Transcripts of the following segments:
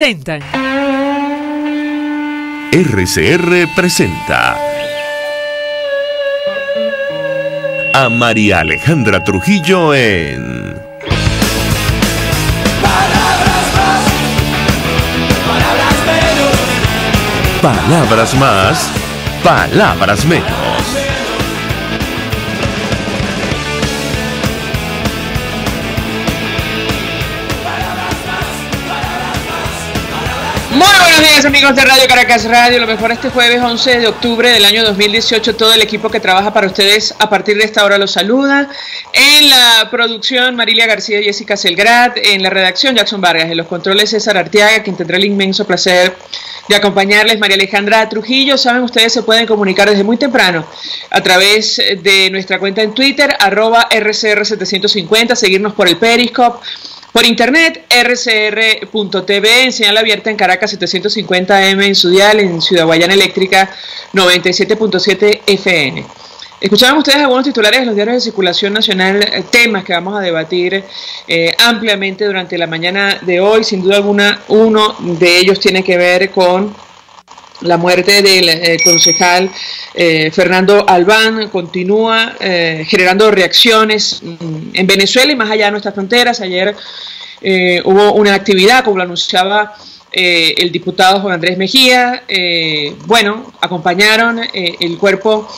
Presentan. RCR presenta a María Alejandra Trujillo en Palabras más, palabras menos. Palabras más, palabras menos. Muy buenos días, amigos de Radio Caracas Radio. Lo mejor este jueves 11 de octubre del año 2018. Todo el equipo que trabaja para ustedes a partir de esta hora los saluda. En la producción, Marilia García y Jessica Selgrad. En la redacción, Jackson Vargas. En los controles, César Arteaga, quien tendrá el inmenso placer de acompañarles, María Alejandra Trujillo. Saben, ustedes se pueden comunicar desde muy temprano a través de nuestra cuenta en Twitter, @RCR750, seguirnos por el Periscope. Por internet, rcr.tv, en señal abierta en Caracas 750M, en su dial, en Ciudad Guayana Eléctrica 97.7 FM. Escuchaban ustedes algunos titulares de los diarios de circulación nacional, temas que vamos a debatir ampliamente durante la mañana de hoy. Sin duda alguna, uno de ellos tiene que ver con la muerte del concejal Fernando Albán. Continúa generando reacciones en Venezuela y más allá de nuestras fronteras. Ayer hubo una actividad, como lo anunciaba el diputado Juan Andrés Mejía. Acompañaron el cuerpo,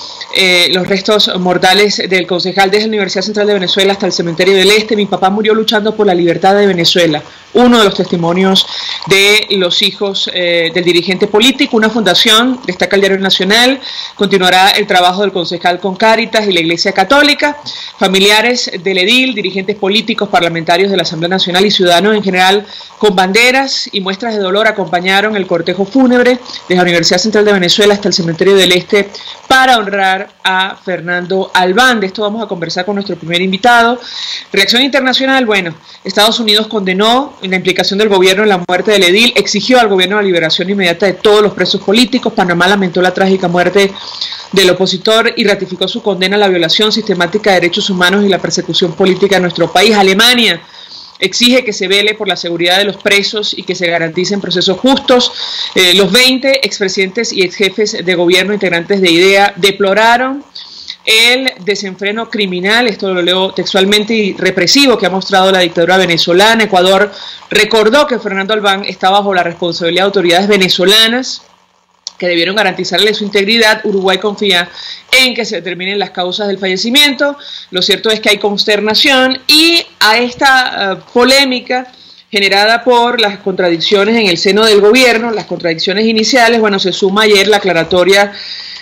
los restos mortales del concejal desde la Universidad Central de Venezuela hasta el Cementerio del Este. Mi papá murió luchando por la libertad de Venezuela. Uno de los testimonios de los hijos del dirigente político. Una fundación, destaca el Diario Nacional, continuará el trabajo del concejal con Cáritas y la Iglesia Católica. Familiares del edil, dirigentes políticos, parlamentarios de la Asamblea Nacional y ciudadanos en general, con banderas y muestras de dolor, acompañaron el cortejo fúnebre desde la Universidad Central de Venezuela hasta el Cementerio del Este para honrar a Fernando Albán. De esto vamos a conversar con nuestro primer invitado. Reacción internacional, Estados Unidos condenó la implicación del gobierno en la muerte del edil, exigió al gobierno la liberación inmediata de todos los presos políticos. Panamá lamentó la trágica muerte del opositor y ratificó su condena a la violación sistemática de derechos humanos y la persecución política en nuestro país. Alemania exige que se vele por la seguridad de los presos y que se garanticen procesos justos. Los 20 expresidentes y exjefes de gobierno integrantes de IDEA deploraron el desenfreno criminal, esto lo leo textualmente, y represivo que ha mostrado la dictadura venezolana. Ecuador recordó que Fernando Albán está bajo la responsabilidad de autoridades venezolanas que debieron garantizarle su integridad. Uruguay confía en que se determinen las causas del fallecimiento. Lo cierto es que hay consternación y a esta polémica generada por las contradicciones en el seno del gobierno, las contradicciones iniciales, se suma ayer la aclaratoria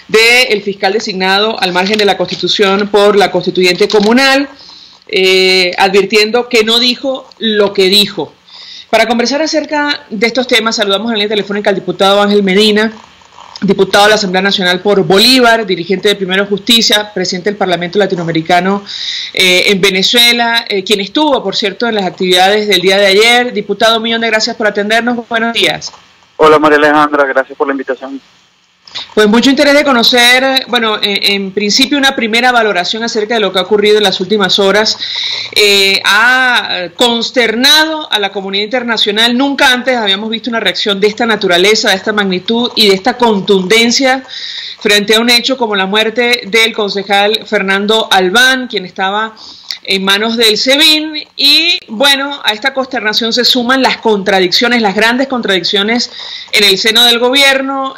del fiscal designado al margen de la Constitución por la constituyente comunal, advirtiendo que no dijo lo que dijo. Para conversar acerca de estos temas, saludamos en la línea telefónica al diputado Ángel Medina, diputado de la Asamblea Nacional por Bolívar, dirigente de Primero Justicia, presidente del Parlamento Latinoamericano en Venezuela, quien estuvo, por cierto, en las actividades del día de ayer. Diputado, un millón de gracias por atendernos. Buenos días. Hola María Alejandra, gracias por la invitación. Pues mucho interés de conocer, en principio una primera valoración acerca de lo que ha ocurrido en las últimas horas. Ha consternado a la comunidad internacional. Nunca antes habíamos visto una reacción de esta naturaleza, de esta magnitud y de esta contundencia frente a un hecho como la muerte del concejal Fernando Albán, quien estaba en manos del SEBIN. Y a esta consternación se suman las contradicciones, las grandes contradicciones en el seno del gobierno,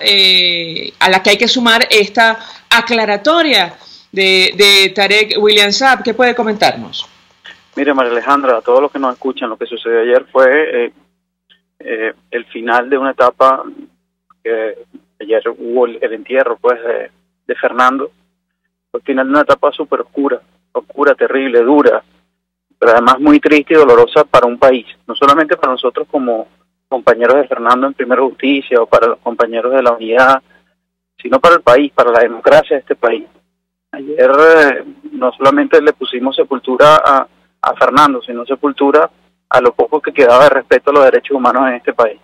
a la que hay que sumar esta aclaratoria de Tarek William Saab. ¿Qué puede comentarnos? Mire María Alejandra, a todos los que nos escuchan, lo que sucedió ayer fue el final de una etapa. Ayer hubo el entierro de Fernando. Fue el final de una etapa súper oscura, terrible, dura, pero además muy triste y dolorosa para un país, no solamente para nosotros como compañeros de Fernando en Primera Justicia o para los compañeros de la unidad, sino para el país, para la democracia de este país. Ayer no solamente le pusimos sepultura a Fernando, sino sepultura a lo poco que quedaba de respeto a los derechos humanos en este país.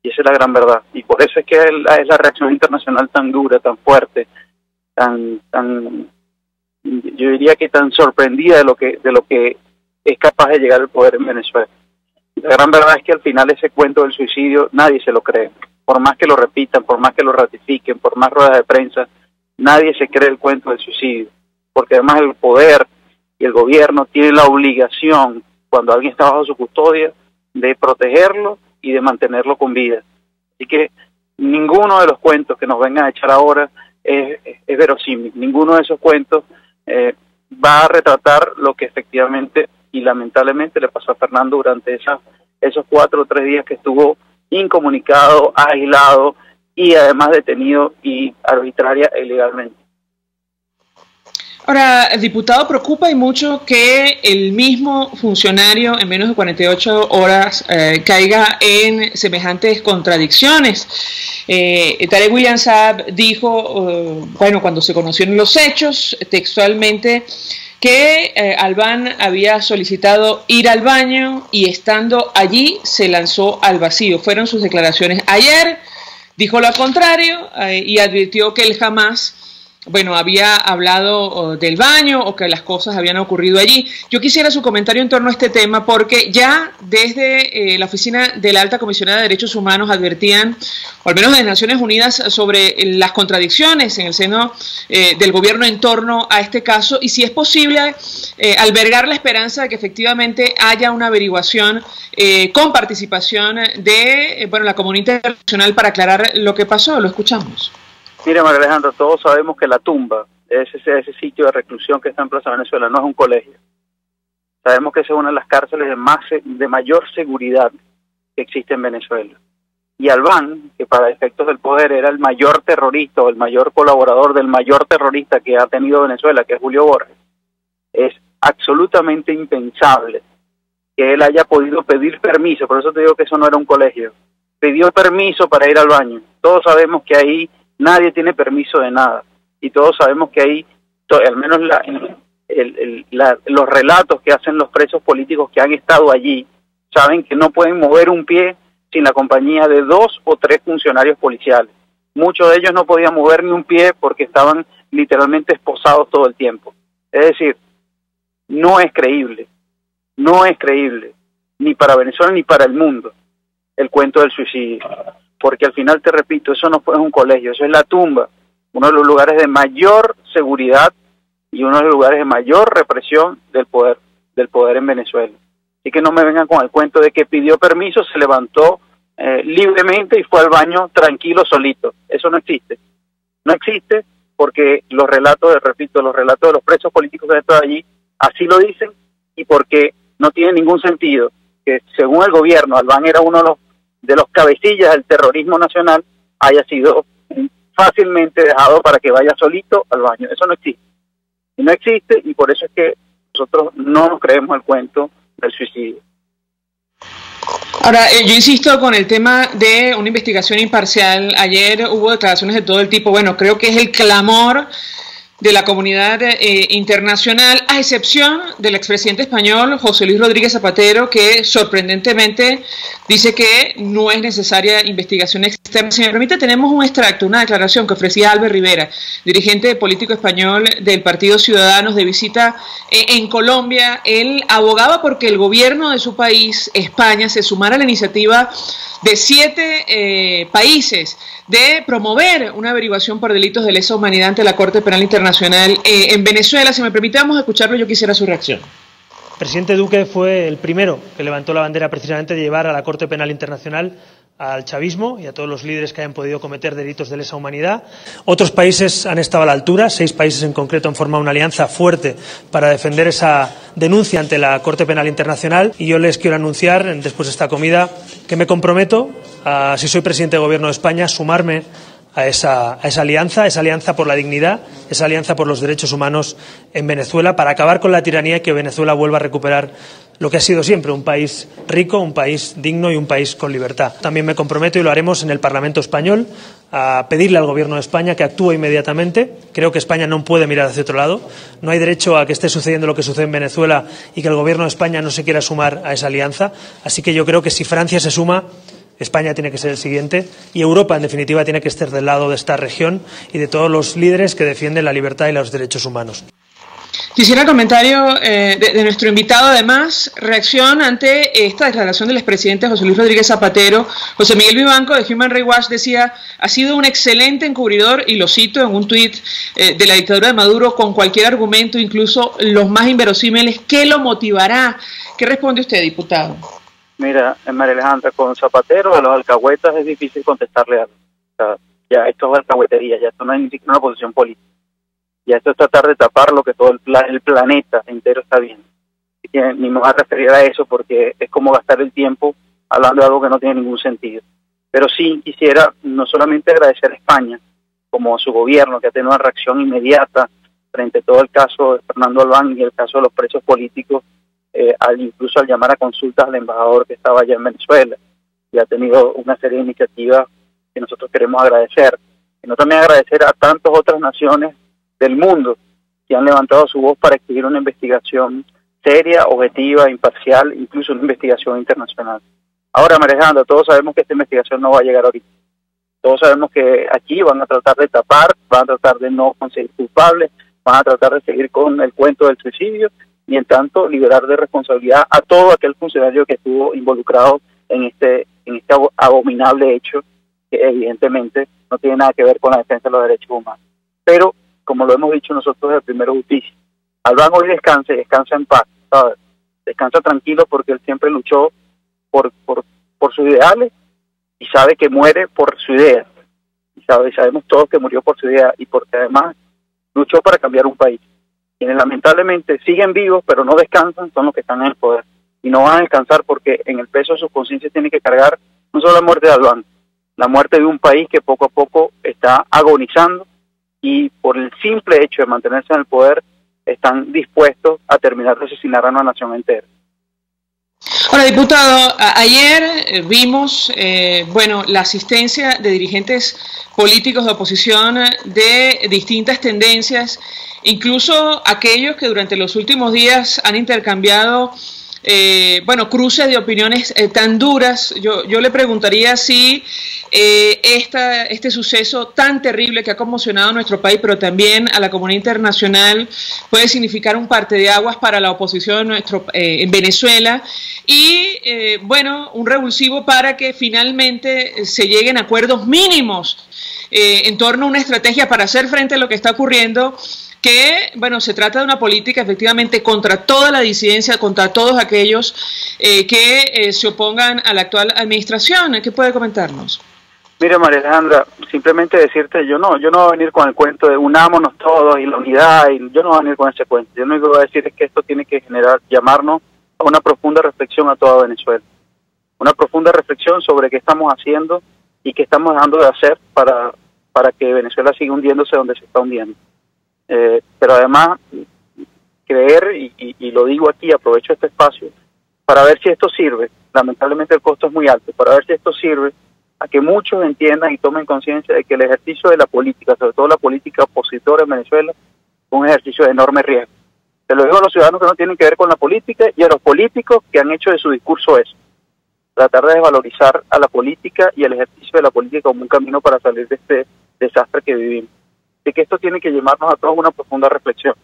Y esa es la gran verdad. Y por eso es que es la reacción internacional tan dura, tan fuerte, tan yo diría que tan sorprendida de lo que es capaz de llegar al poder en Venezuela. La gran verdad es que al final ese cuento del suicidio nadie se lo cree. Por más que lo repitan, por más que lo ratifiquen, por más ruedas de prensa, nadie se cree el cuento del suicidio. Porque además el poder y el gobierno tienen la obligación, cuando alguien está bajo su custodia, de protegerlo y de mantenerlo con vida. Así que ninguno de los cuentos que nos vengan a echar ahora es verosímil. Ninguno de esos cuentos va a retratar lo que efectivamente y lamentablemente le pasó a Fernando durante esos 4 o 3 días que estuvo incomunicado, aislado y además detenido y arbitraria e ilegalmente. Ahora, diputado, preocupa y mucho que el mismo funcionario en menos de 48 horas caiga en semejantes contradicciones. Tarek William Saab dijo, cuando se conocieron los hechos, textualmente, que Albán había solicitado ir al baño y estando allí se lanzó al vacío. Fueron sus declaraciones. Ayer dijo lo contrario y advirtió que él jamás había hablado del baño o que las cosas habían ocurrido allí. Yo quisiera su comentario en torno a este tema porque ya desde la oficina de la Alta Comisionada de Derechos Humanos advertían, o al menos de Naciones Unidas, sobre las contradicciones en el seno del gobierno en torno a este caso y si es posible albergar la esperanza de que efectivamente haya una averiguación con participación de la comunidad internacional para aclarar lo que pasó. Lo escuchamos. Mire, María Alejandra, todos sabemos que la tumba, ese sitio de reclusión que está en Plaza Venezuela, no es un colegio. Sabemos que esa es una de las cárceles de mayor seguridad que existe en Venezuela. Y Albán, que para efectos del poder era el mayor terrorista o el mayor colaborador del mayor terrorista que ha tenido Venezuela, que es Julio Borges, es absolutamente impensable que él haya podido pedir permiso, por eso te digo que eso no era un colegio. Pidió permiso para ir al baño. Todos sabemos que ahí nadie tiene permiso de nada y todos sabemos que ahí, al menos los relatos que hacen los presos políticos que han estado allí, saben que no pueden mover un pie sin la compañía de 2 o 3 funcionarios policiales. Muchos de ellos no podían mover ni un pie porque estaban literalmente esposados todo el tiempo. Es decir, no es creíble, ni para Venezuela ni para el mundo, el cuento del suicidio. Porque al final, te repito, eso no es un colegio, eso es la tumba, uno de los lugares de mayor seguridad y uno de los lugares de mayor represión del poder en Venezuela. Así que no me vengan con el cuento de que pidió permiso, se levantó libremente y fue al baño tranquilo, solito. Eso no existe. No existe porque los relatos de los presos políticos que han estado allí así lo dicen y porque no tiene ningún sentido que, según el gobierno, Albán era uno de los cabecillas del terrorismo nacional, haya sido fácilmente dejado para que vaya solito al baño. Eso no existe. Y no existe y por eso es que nosotros no nos creemos el cuento del suicidio. Ahora, yo insisto con el tema de una investigación imparcial. Ayer hubo declaraciones de todo el tipo. Creo que es el clamor de la comunidad internacional, a excepción del expresidente español José Luis Rodríguez Zapatero, que sorprendentemente dice que no es necesaria investigación externa. Si me permite, tenemos un extracto, una declaración que ofrecía Albert Rivera, dirigente político español del Partido Ciudadanos, de visita en Colombia. Él abogaba porque el gobierno de su país, España, se sumara a la iniciativa de 7 países de promover una averiguación por delitos de lesa humanidad ante la Corte Penal Internacional en Venezuela. Si me permite, vamos a escucharlo, yo quisiera su reacción. El presidente Duque fue el primero que levantó la bandera precisamente de llevar a la Corte Penal Internacional al chavismo y a todos los líderes que hayan podido cometer delitos de lesa humanidad. Otros países han estado a la altura, 6 países en concreto han formado una alianza fuerte para defender esa denuncia ante la Corte Penal Internacional y yo les quiero anunciar, después de esta comida, que me comprometo, si soy presidente de Gobierno de España, a sumarme a esa alianza por la dignidad, esa alianza por los derechos humanos en Venezuela, para acabar con la tiranía y que Venezuela vuelva a recuperar lo que ha sido siempre un país rico, un país digno y un país con libertad. También me comprometo, y lo haremos en el Parlamento español, a pedirle al Gobierno de España que actúe inmediatamente. Creo que España no puede mirar hacia otro lado. No hay derecho a que esté sucediendo lo que sucede en Venezuela y que el Gobierno de España no se quiera sumar a esa alianza. Así que yo creo que si Francia se suma, España tiene que ser el siguiente y Europa, en definitiva, tiene que estar del lado de esta región y de todos los líderes que defienden la libertad y los derechos humanos. Quisiera el comentario de nuestro invitado, además, reacción ante esta declaración del expresidente José Luis Rodríguez Zapatero. José Miguel Vivanco de Human Rights Watch decía: ha sido un excelente encubridor, y lo cito en un tuit, de la dictadura de Maduro, con cualquier argumento, incluso los más inverosímiles. ¿Qué lo motivará? ¿Qué responde usted, diputado? Mira, María Alejandra, con Zapatero a los alcahuetas es difícil contestarle algo. O sea, ya esto es alcahuetería, ya esto no es ni siquiera una posición política. Ya esto es tratar de tapar lo que todo el planeta entero está viendo. Así que ni me voy a referir a eso porque es como gastar el tiempo hablando de algo que no tiene ningún sentido. Pero sí quisiera no solamente agradecer a España, como a su gobierno, que ha tenido una reacción inmediata frente a todo el caso de Fernando Albán y el caso de los presos políticos, incluso al llamar a consultas al embajador que estaba allá en Venezuela, y ha tenido una serie de iniciativas que nosotros queremos agradecer. Y no también agradecer a tantas otras naciones del mundo que han levantado su voz para exigir una investigación seria, objetiva, imparcial, incluso una investigación internacional. Ahora, María Alejandra, todos sabemos que esta investigación no va a llegar ahorita. Todos sabemos que aquí van a tratar de tapar, van a tratar de no conseguir culpables, van a tratar de seguir con el cuento del suicidio y en tanto liberar de responsabilidad a todo aquel funcionario que estuvo involucrado en este abominable hecho que evidentemente no tiene nada que ver con la defensa de los derechos humanos. Pero como lo hemos dicho nosotros desde Primero Justicia, Albán hoy descansa y descansa en paz, ¿sabes? Descansa tranquilo porque él siempre luchó por sus ideales y sabe que muere por su idea. Y sabemos todos que murió por su idea y porque además luchó para cambiar un país. Quienes lamentablemente siguen vivos pero no descansan son los que están en el poder. Y no van a descansar porque en el peso de sus conciencias tiene que cargar no solo la muerte de Albán, la muerte de un país que poco a poco está agonizando y por el simple hecho de mantenerse en el poder están dispuestos a terminar de asesinar a una nación entera. Ahora, diputado, ayer vimos la asistencia de dirigentes políticos de oposición de distintas tendencias, incluso aquellos que durante los últimos días han intercambiado cruces de opiniones tan duras. Yo le preguntaría si este suceso tan terrible que ha conmocionado a nuestro país, pero también a la comunidad internacional, puede significar un parteaguas para la oposición en Venezuela y, un revulsivo para que finalmente se lleguen a acuerdos mínimos en torno a una estrategia para hacer frente a lo que está ocurriendo, que, se trata de una política efectivamente contra toda la disidencia, contra todos aquellos que se opongan a la actual administración. ¿Qué puede comentarnos? Mira, María Alejandra, simplemente decirte, yo no voy a venir con el cuento de unámonos todos y la unidad, y yo no voy a venir con ese cuento. Yo lo único que voy a decir es que esto tiene que llamarnos a una profunda reflexión a toda Venezuela. Una profunda reflexión sobre qué estamos haciendo y qué estamos dejando de hacer para que Venezuela siga hundiéndose donde se está hundiendo. Pero además creer, y lo digo aquí, aprovecho este espacio para ver si esto sirve. Lamentablemente el costo es muy alto, para ver si esto sirve a que muchos entiendan y tomen conciencia de que el ejercicio de la política, sobre todo la política opositora en Venezuela, es un ejercicio de enorme riesgo. Se lo digo a los ciudadanos que no tienen que ver con la política y a los políticos que han hecho de su discurso eso, tratar de desvalorizar a la política y el ejercicio de la política como un camino para salir de este desastre que vivimos. Así que esto tiene que llevarnos a todos a una profunda reflexión,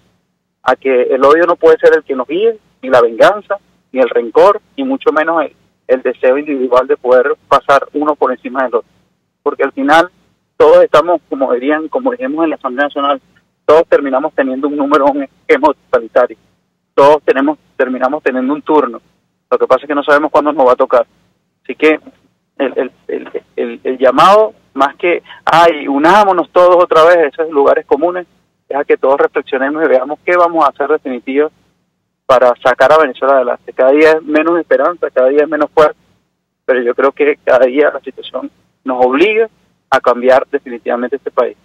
a que el odio no puede ser el que nos guíe, ni la venganza, ni el rencor, y mucho menos el deseo individual de poder pasar uno por encima del otro. Porque al final todos estamos, como dijimos en la Asamblea Nacional, todos terminamos teniendo un número, un esquema totalitario. Todos terminamos teniendo un turno. Lo que pasa es que no sabemos cuándo nos va a tocar. Así que el llamado, más que, unámonos todos otra vez, esos lugares comunes, es a que todos reflexionemos y veamos qué vamos a hacer definitivo para sacar a Venezuela adelante. Cada día es menos esperanza, cada día es menos fuerza, pero yo creo que cada día la situación nos obliga a cambiar definitivamente este país.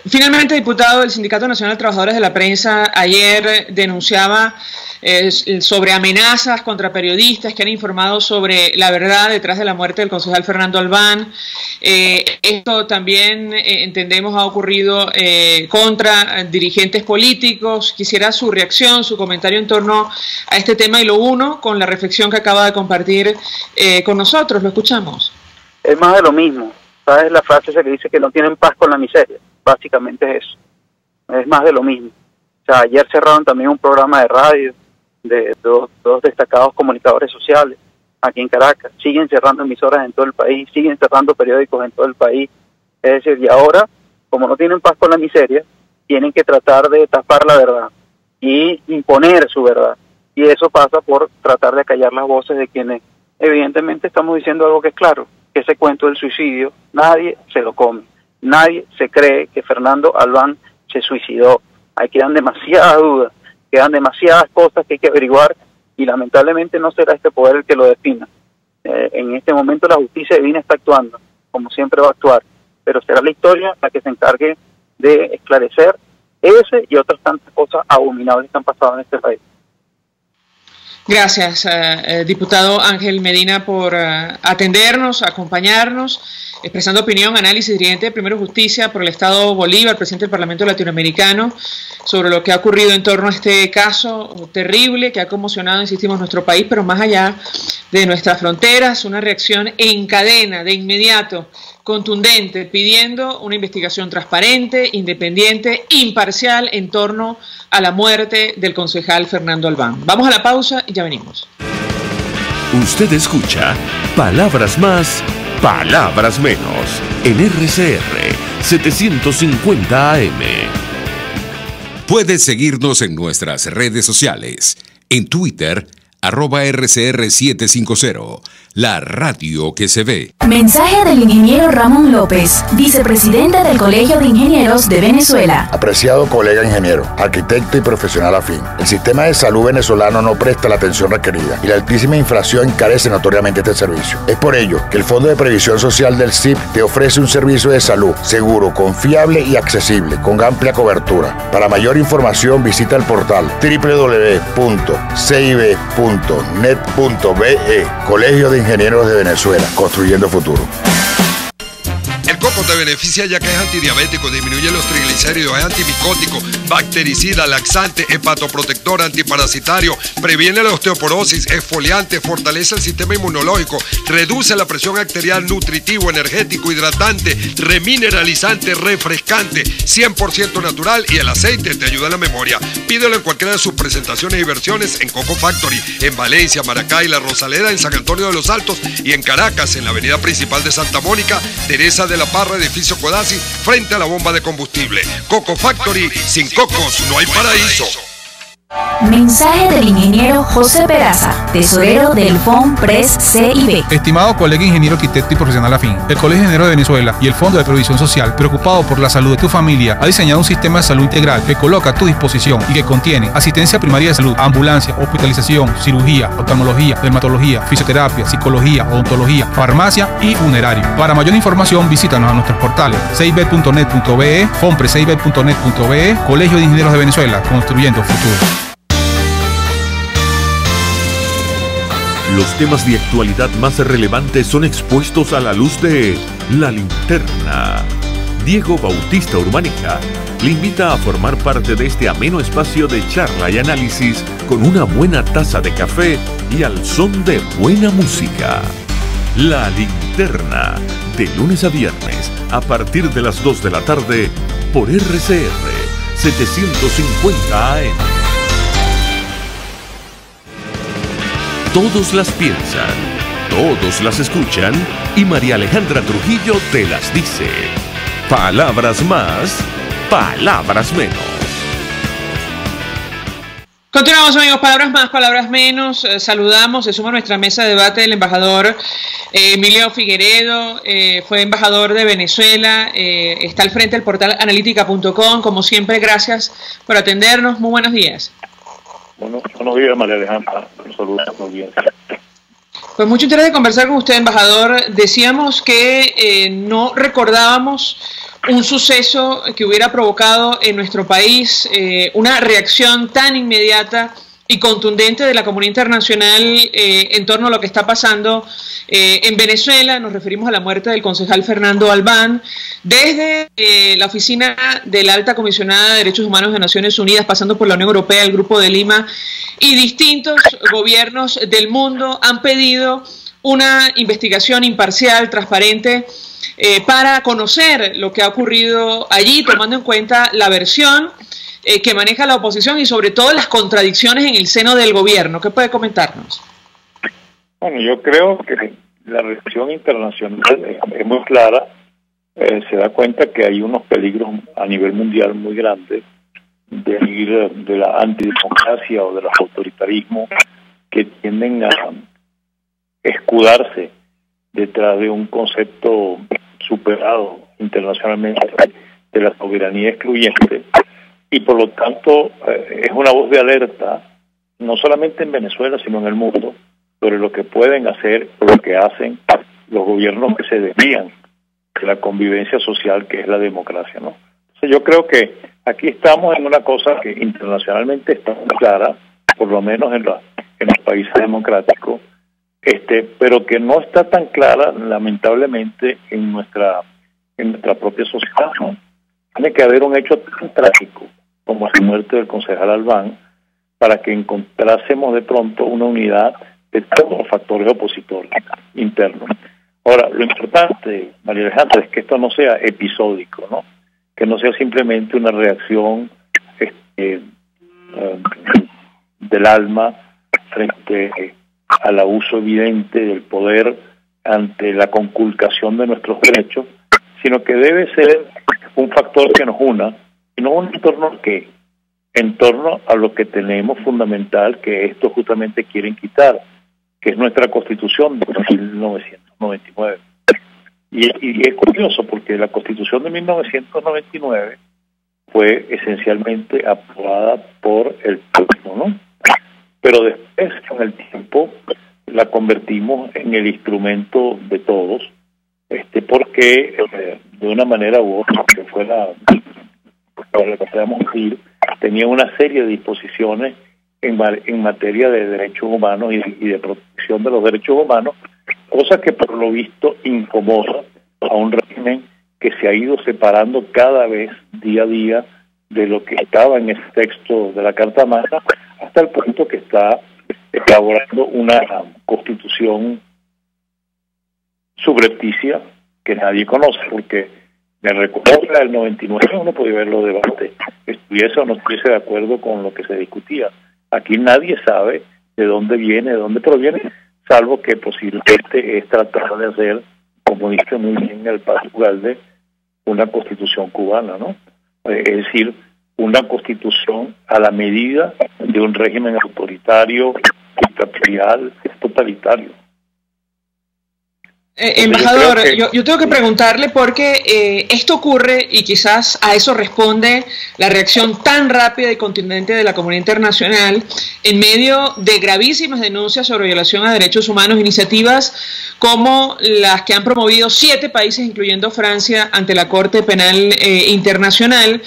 Finalmente, diputado, el Sindicato Nacional de Trabajadores de la Prensa ayer denunciaba sobre amenazas contra periodistas que han informado sobre la verdad detrás de la muerte del concejal Fernando Albán. Esto también entendemos ha ocurrido contra dirigentes políticos. Quisiera su reacción, su comentario en torno a este tema, y lo uno con la reflexión que acaba de compartir con nosotros. Lo escuchamos. Es más de lo mismo. ¿Sabes la frase esa que dice que no tienen paz con la miseria? Básicamente es eso. Es más de lo mismo. O sea, ayer cerraron también un programa de radio de dos destacados comunicadores sociales aquí en Caracas. Siguen cerrando emisoras en todo el país, siguen cerrando periódicos en todo el país. Es decir, y ahora, como no tienen paz con la miseria, tienen que tratar de tapar la verdad y imponer su verdad. Y eso pasa por tratar de acallar las voces de quienes evidentemente estamos diciendo algo que es claro, que ese cuento del suicidio nadie se lo come. Nadie se cree que Fernando Albán se suicidó. Ahí quedan demasiadas dudas, quedan demasiadas cosas que hay que averiguar y lamentablemente no será este poder el que lo defina. En este momento la justicia divina está actuando, como siempre va a actuar, pero será la historia la que se encargue de esclarecer ese y otras tantas cosas abominables que han pasado en este país. Gracias, diputado Ángel Medina, por atendernos, acompañarnos, expresando opinión, análisis dirigente de Primero Justicia por el Estado Bolívar, presidente del Parlamento Latinoamericano, sobre lo que ha ocurrido en torno a este caso terrible que ha conmocionado, insistimos, nuestro país, pero más allá de nuestras fronteras, una reacción en cadena, de inmediato, contundente, pidiendo una investigación transparente, independiente, imparcial en torno a la muerte del concejal Fernando Albán. Vamos a la pausa y ya venimos. Usted escucha Palabras Más, Palabras Menos en RCR 750 AM. Puedes seguirnos en nuestras redes sociales. En Twitter, @RCR750, la radio que se ve. Mensaje del ingeniero Ramón López, vicepresidente del Colegio de Ingenieros de Venezuela. Apreciado colega ingeniero, arquitecto y profesional afín, el sistema de salud venezolano no presta la atención requerida y la altísima inflación encarece notoriamente este servicio. Es por ello que el Fondo de Previsión Social del CIP te ofrece un servicio de salud seguro, confiable y accesible, con amplia cobertura. Para mayor información visita el portal www.cib.net.be. Colegio de Ingenieros de Venezuela, construyendo futuro. El coco te beneficia ya que es antidiabético, disminuye los triglicéridos, es antimicótico, bactericida, laxante, hepatoprotector, antiparasitario, previene la osteoporosis, exfoliante, fortalece el sistema inmunológico, reduce la presión arterial, nutritivo, energético, hidratante, remineralizante, refrescante, 100% natural y el aceite te ayuda a la memoria. Pídelo en cualquiera de sus presentaciones y versiones en Coco Factory, en Valencia, Maracay, La Rosaleda, en San Antonio de los Altos y en Caracas, en la avenida principal de Santa Mónica, Teresa de la Parra, edificio Codazzi, frente a la bomba de combustible. Coco Factory, sin cocos no hay paraíso. Mensaje del ingeniero José Peraza, tesorero del FONPRES CIB. Estimado colega ingeniero, arquitecto y profesional afín, el Colegio de Ingenieros de Venezuela y el Fondo de Previsión Social, preocupado por la salud de tu familia, ha diseñado un sistema de salud integral que coloca a tu disposición y que contiene asistencia primaria de salud, ambulancia, hospitalización, cirugía, oftalmología, dermatología, fisioterapia, psicología, odontología, farmacia y funerario. Para mayor información, visítanos a nuestros portales cib.net.be, fonprescib.net.be, Colegio de Ingenieros de Venezuela, construyendo futuro. Los temas de actualidad más relevantes son expuestos a la luz de La Linterna. Diego Bautista Urbanica le invita a formar parte de este ameno espacio de charla y análisis con una buena taza de café y al son de buena música. La Linterna, de lunes a viernes, a partir de las 2 de la tarde, por RCR 750 AM. Todos las piensan, todos las escuchan y María Alejandra Trujillo te las dice. Palabras más, palabras menos. Continuamos, amigos, palabras más, palabras menos. Saludamos, se suma a nuestra mesa de debate el embajador Emilio Figueredo, fue embajador de Venezuela, está al frente del portal analítica.com. Como siempre, gracias por atendernos. Muy buenos días. Buenos días, María Alejandra. Un saludo a la audiencia. Pues mucho interés de conversar con usted, embajador. Decíamos que no recordábamos un suceso que hubiera provocado en nuestro país una reacción tan inmediata y contundente de la comunidad internacional en torno a lo que está pasando en Venezuela. Nos referimos a la muerte del concejal Fernando Albán. Desde la oficina de la Alta Comisionada de Derechos Humanos de Naciones Unidas, pasando por la Unión Europea, el Grupo de Lima y distintos gobiernos del mundo han pedido una investigación imparcial, transparente, para conocer lo que ha ocurrido allí, tomando en cuenta la versión que maneja la oposición y sobre todo las contradicciones en el seno del gobierno. ¿Qué puede comentarnos? Bueno, yo creo que la reacción internacional es muy clara. Se da cuenta que hay unos peligros a nivel mundial muy grandes de la antidemocracia o de los autoritarismos que tienden a escudarse detrás de un concepto superado internacionalmente de la soberanía excluyente, y por lo tanto es una voz de alerta no solamente en Venezuela sino en el mundo sobre lo que pueden hacer o lo que hacen los gobiernos que se desvían de la convivencia social que es la democracia, ¿no? Entonces yo creo que aquí estamos en una cosa que internacionalmente está muy clara, por lo menos en los países democráticos, pero que no está tan clara lamentablemente en nuestra propia sociedad, ¿no? Tiene que haber un hecho tan trágico como la muerte del concejal Albán para que encontrásemos de pronto una unidad de todos los factores opositores internos. Ahora, lo importante, María Alejandra, es que esto no sea episódico, ¿no? Que no sea simplemente una reacción del alma frente al abuso evidente del poder ante la conculcación de nuestros derechos, sino que debe ser un factor que nos una, y no un entorno a qué, en torno a lo que tenemos fundamental, que esto justamente quieren quitar, que es nuestra Constitución de 1999. Y es curioso porque la Constitución de 1999 fue esencialmente aprobada por el pueblo, ¿no? Pero después, con el tiempo, la convertimos en el instrumento de todos, porque de una manera u otra, que fuera, para lo que podamos decir, tenía una serie de disposiciones en materia de derechos humanos y de protección de los derechos humanos, cosa que por lo visto incomoda a un régimen que se ha ido separando cada vez día a día de lo que estaba en ese texto de la Carta Magna, hasta el punto que está elaborando una constitución subrepticia que nadie conoce, porque me recuerdo que la del 99 uno podía ver los debates, estuviese o no estuviese de acuerdo con lo que se discutía. Aquí nadie sabe de dónde viene, de dónde proviene, salvo que posiblemente es tratar de hacer, como dice muy bien el Paz Ugalde, una constitución cubana, ¿no? Es decir, una constitución a la medida de un régimen autoritario, dictatorial, totalitario. Embajador, yo tengo que preguntarle porque esto ocurre y quizás a eso responde la reacción tan rápida y contundente de la comunidad internacional en medio de gravísimas denuncias sobre violación a derechos humanos, iniciativas como las que han promovido 7 países, incluyendo Francia, ante la Corte Penal Internacional,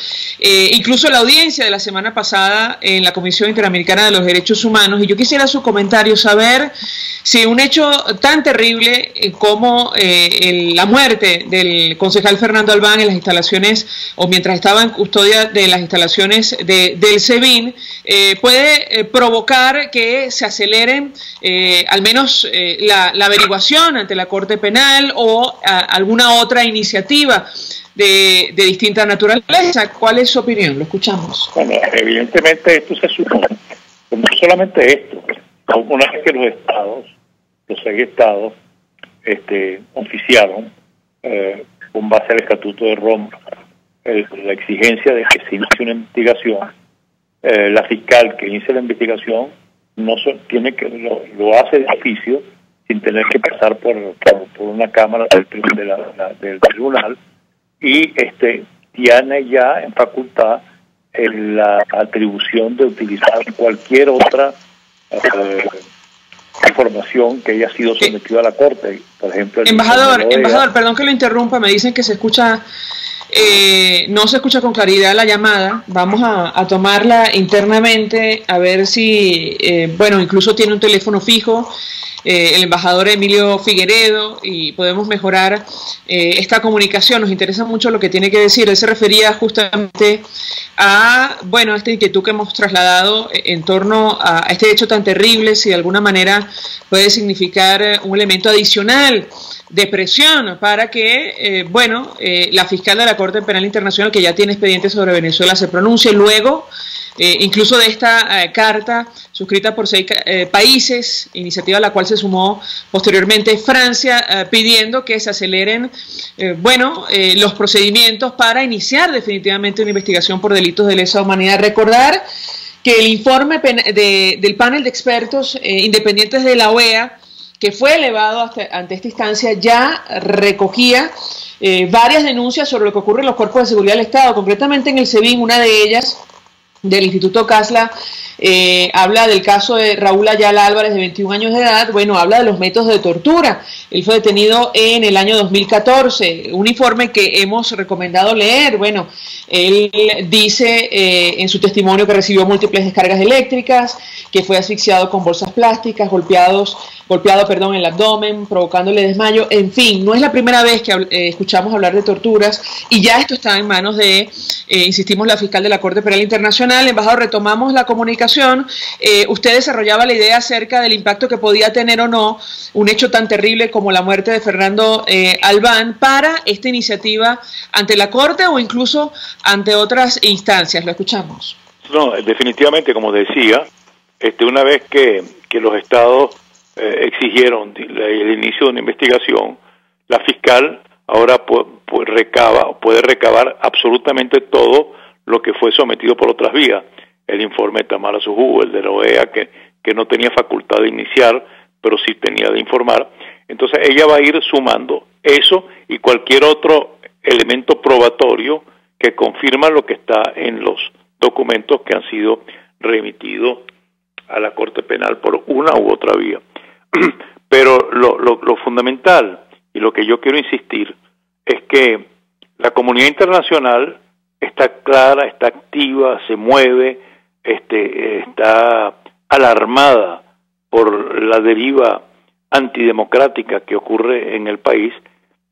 incluso la audiencia de la semana pasada en la Comisión Interamericana de los Derechos Humanos. Y yo quisiera su comentario, saber si un hecho tan terrible como la muerte del concejal Fernando Albán en las instalaciones, o mientras estaba en custodia de las instalaciones del SEBIN, puede provocar que se aceleren al menos la averiguación ante la Corte Penal o alguna otra iniciativa de distinta naturaleza. ¿Cuál es su opinión? Lo escuchamos. Bueno, evidentemente esto se supone, pero no solamente esto, una vez que los 6 estados oficiaron con base al Estatuto de Roma la exigencia de que se inicie una investigación. La fiscal que inicia la investigación lo hace de oficio sin tener que pasar por una cámara del tribunal, y tiene ya en facultad la atribución de utilizar cualquier otra información que haya sido sometida a la Corte, por ejemplo. Embajador, perdón que lo interrumpa, me dicen que se escucha, no se escucha con claridad la llamada. Vamos a tomarla internamente, a ver si, bueno, incluso tiene un teléfono fijo, el embajador Emilio Figueredo, y podemos mejorar esta comunicación. Nos interesa mucho lo que tiene que decir. Él se refería justamente a, bueno, esta inquietud que hemos trasladado en torno a este hecho tan terrible, si de alguna manera puede significar un elemento adicional de presión para que, la fiscal de la Corte Penal Internacional, que ya tiene expedientes sobre Venezuela, se pronuncie luego, incluso de esta carta suscrita por 6 países, iniciativa a la cual se sumó posteriormente Francia, pidiendo que se aceleren, los procedimientos para iniciar definitivamente una investigación por delitos de lesa humanidad. Recordar que el informe del panel de expertos independientes de la OEA, que fue elevado ante esta instancia, ya recogía varias denuncias sobre lo que ocurre en los cuerpos de seguridad del Estado, concretamente en el SEBIN. Una de ellas, del Instituto Casla, habla del caso de Raúl Ayala Álvarez, de 21 años de edad. Habla de los métodos de tortura. Él fue detenido en el año 2014, un informe que hemos recomendado leer. Él dice en su testimonio que recibió múltiples descargas eléctricas, que fue asfixiado con bolsas plásticas, golpeado en el abdomen, provocándole desmayo. En fin, no es la primera vez que escuchamos hablar de torturas, y ya esto está en manos de, insistimos, la fiscal de la Corte Penal Internacional. Embajador, retomamos la comunicación. Usted desarrollaba la idea acerca del impacto que podía tener o no un hecho tan terrible como la muerte de Fernando Albán para esta iniciativa ante la Corte o incluso ante otras instancias. Lo escuchamos. No, definitivamente, como decía, una vez que los estados exigieron el inicio de una investigación, la fiscal ahora puede recabar absolutamente todo lo que fue sometido por otras vías. El informe de Tamara Sujú, el de la OEA, que no tenía facultad de iniciar, pero sí tenía de informar. Entonces ella va a ir sumando eso y cualquier otro elemento probatorio que confirma lo que está en los documentos que han sido remitidos a la Corte Penal por una u otra vía. Pero lo fundamental y lo que yo quiero insistir es que la comunidad internacional está clara, está activa, se mueve, está alarmada por la deriva antidemocrática que ocurre en el país,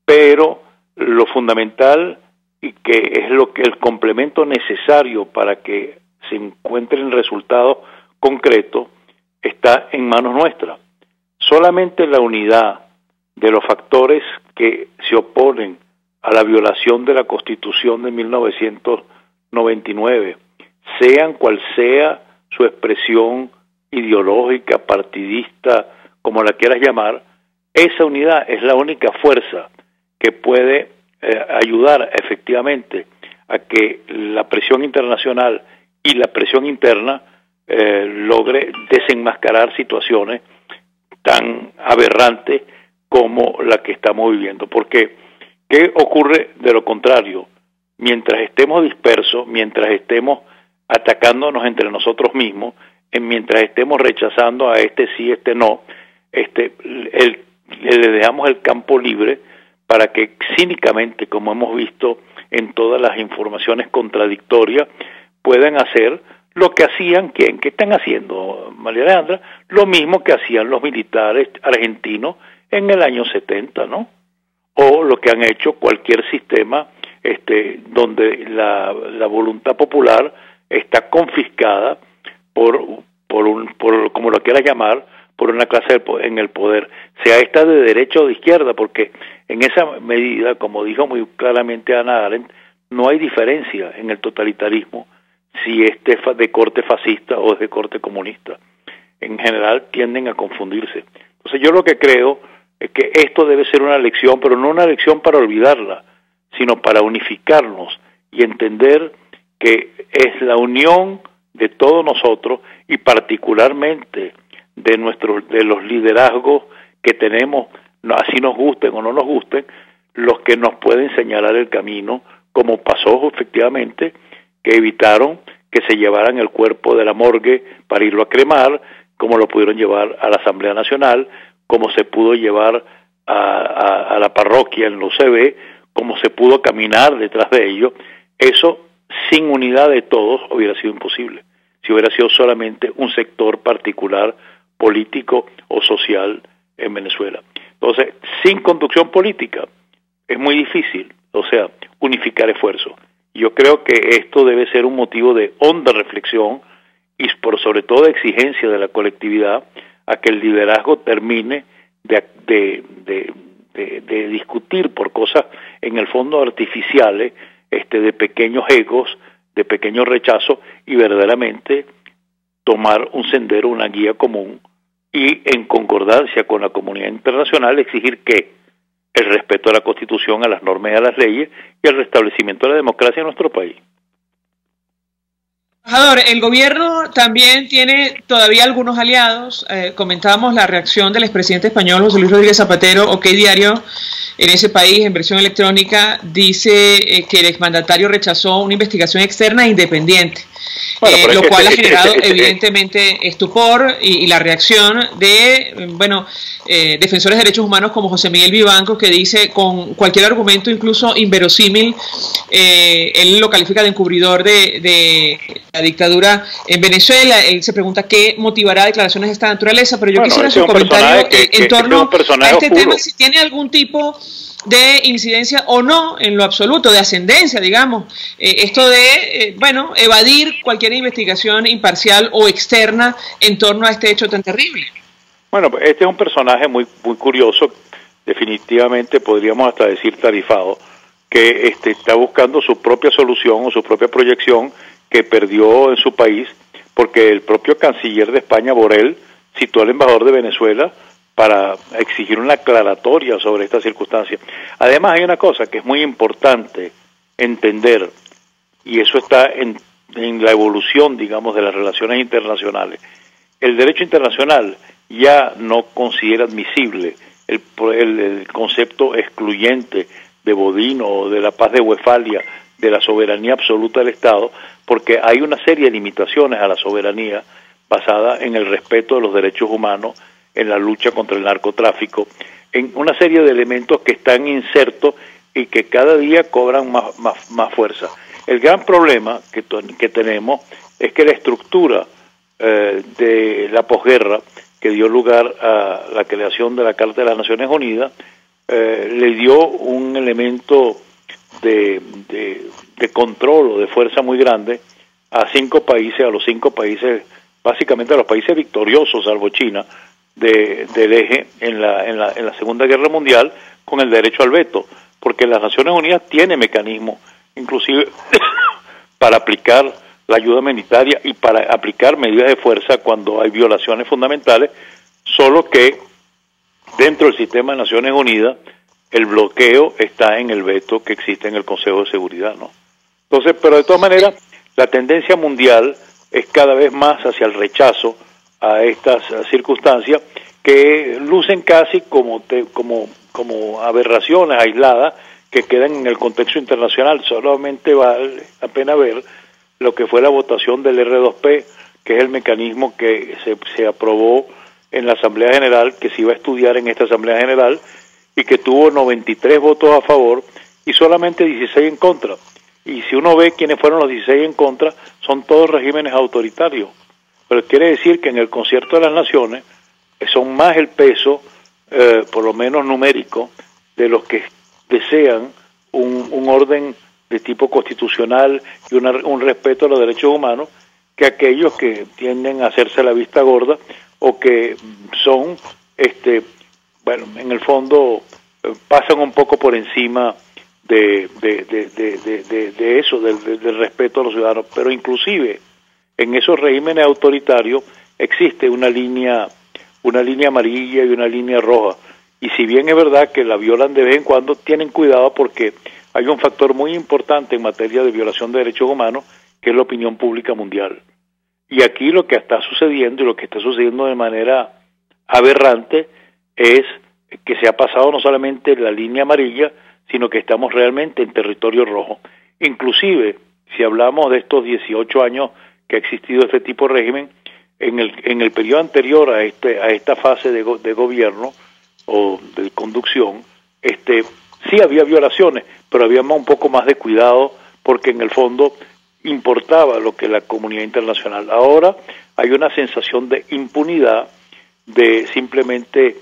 pero lo fundamental y que es el complemento necesario para que se encuentren resultados concretos está en manos nuestras. Solamente la unidad de los factores que se oponen a la violación de la Constitución de 1999, sean cual sea su expresión ideológica, partidista, como la quieras llamar, esa unidad es la única fuerza que puede ayudar efectivamente a que la presión internacional y la presión interna logre desenmascarar situaciones tan aberrantes como la que estamos viviendo. Porque, ¿qué ocurre de lo contrario? Mientras estemos dispersos, mientras estemos atacándonos entre nosotros mismos, mientras estemos rechazando a este sí, este no, le dejamos el campo libre para que cínicamente, como hemos visto en todas las informaciones contradictorias, puedan hacer lo que hacían, ¿quién? ¿Qué están haciendo, María Alejandra? Lo mismo que hacían los militares argentinos en el año 70, ¿no? O lo que han hecho cualquier sistema donde la voluntad popular está confiscada por como lo quieras llamar, por una clase en el poder, sea esta de derecha o de izquierda, porque en esa medida, como dijo muy claramente Hannah Arendt, no hay diferencia en el totalitarismo si es de corte fascista o es de corte comunista. En general tienden a confundirse. Entonces yo lo que creo es que esto debe ser una lección, pero no una lección para olvidarla, sino para unificarnos y entender que es la unión de todos nosotros y particularmente de los liderazgos que tenemos, así nos gusten o no nos gusten, los que nos pueden señalar el camino, como pasó efectivamente, que evitaron que se llevaran el cuerpo de la morgue para irlo a cremar, como lo pudieron llevar a la Asamblea Nacional, como se pudo llevar a la parroquia en la UCB, como se pudo caminar detrás de ellos. Eso sin unidad de todos hubiera sido imposible, si hubiera sido solamente un sector particular político o social en Venezuela. Entonces, sin conducción política es muy difícil, unificar esfuerzos. Yo creo que esto debe ser un motivo de honda reflexión y sobre todo de exigencia de la colectividad a que el liderazgo termine de de discutir por cosas en el fondo artificiales, de pequeños egos, de pequeños rechazos, y verdaderamente tomar un sendero, una guía común, y en concordancia con la comunidad internacional exigir que el respeto a la Constitución, a las normas y a las leyes, y el restablecimiento de la democracia en nuestro país. Embajador, el gobierno también tiene todavía algunos aliados. Comentábamos la reacción del expresidente español José Luis Rodríguez Zapatero. OK Diario, en ese país, en versión electrónica, dice que el exmandatario rechazó una investigación externa e independiente. Bueno, lo cual ha generado evidentemente estupor y la reacción de defensores de derechos humanos como José Miguel Vivanco, que dice con cualquier argumento, incluso inverosímil, él lo califica de encubridor de la dictadura en Venezuela. Él se pregunta qué motivará declaraciones de esta naturaleza, pero yo quisiera su comentario en torno a este tema, si tiene algún tipo de incidencia o no en lo absoluto, de ascendencia, digamos, esto de, evadir cualquier investigación imparcial o externa en torno a este hecho tan terrible. Bueno, este es un personaje muy curioso, definitivamente podríamos hasta decir tarifado, que está buscando su propia solución o su propia proyección que perdió en su país, porque el propio canciller de España, Borrell, citó al embajador de Venezuela para exigir una aclaratoria sobre esta circunstancia. Además, hay una cosa que es muy importante entender, y eso está en la evolución, digamos, de las relaciones internacionales. El derecho internacional ya no considera admisible el concepto excluyente de Bodino o de la paz de Westfalia, de la soberanía absoluta del Estado, porque hay una serie de limitaciones a la soberanía basada en el respeto de los derechos humanos, en la lucha contra el narcotráfico, en una serie de elementos que están insertos y que cada día cobran más fuerza. El gran problema que tenemos es que la estructura de la posguerra, que dio lugar a la creación de la Carta de las Naciones Unidas, le dio un elemento de control o de fuerza muy grande a los 5 países, básicamente a los países victoriosos, salvo China, del eje en la Segunda Guerra Mundial, con el derecho al veto, porque las Naciones Unidas tienen mecanismos, inclusive para aplicar la ayuda humanitaria y para aplicar medidas de fuerza cuando hay violaciones fundamentales, solo que dentro del sistema de Naciones Unidas el bloqueo está en el veto que existe en el Consejo de Seguridad, ¿no? Entonces, pero de todas maneras, la tendencia mundial es cada vez más hacia el rechazo a estas circunstancias que lucen casi como aberraciones aisladas que quedan en el contexto internacional. Solamente vale la pena ver lo que fue la votación del R2P, que es el mecanismo que se aprobó en la Asamblea General, que se iba a estudiar en esta Asamblea General, y que tuvo 93 votos a favor y solamente 16 en contra. Y si uno ve quiénes fueron los 16 en contra, son todos regímenes autoritarios. Pero quiere decir que en el concierto de las naciones son más el peso, por lo menos numérico, de los que desean un orden de tipo constitucional y un respeto a los derechos humanos, que aquellos que tienden a hacerse la vista gorda o que son, en el fondo pasan un poco por encima de eso, del respeto a los ciudadanos. Pero inclusive en esos regímenes autoritarios existe una línea amarilla y una línea roja, y si bien es verdad que la violan de vez en cuando, tienen cuidado porque hay un factor muy importante en materia de violación de derechos humanos, que es la opinión pública mundial. Y aquí lo que está sucediendo, y lo que está sucediendo de manera aberrante, es que se ha pasado no solamente la línea amarilla, sino que estamos realmente en territorio rojo. Inclusive, si hablamos de estos 18 años que ha existido este tipo de régimen, en el periodo anterior a esta fase de gobierno o de conducción, sí había violaciones, pero había un poco más de cuidado, porque en el fondo importaba lo que la comunidad internacional. Ahora hay una sensación de impunidad, de simplemente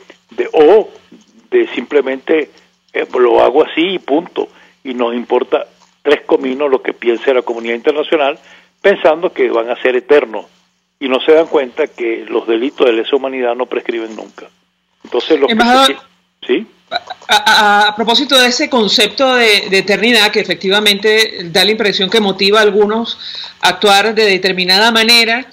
lo hago así y punto, y nos importa 3 cominos lo que piense la comunidad internacional, pensando que van a ser eternos, y no se dan cuenta que los delitos de lesa humanidad no prescriben nunca. Entonces, ¿sí? A propósito de ese concepto de eternidad que efectivamente da la impresión que motiva a algunos a actuar de determinada manera,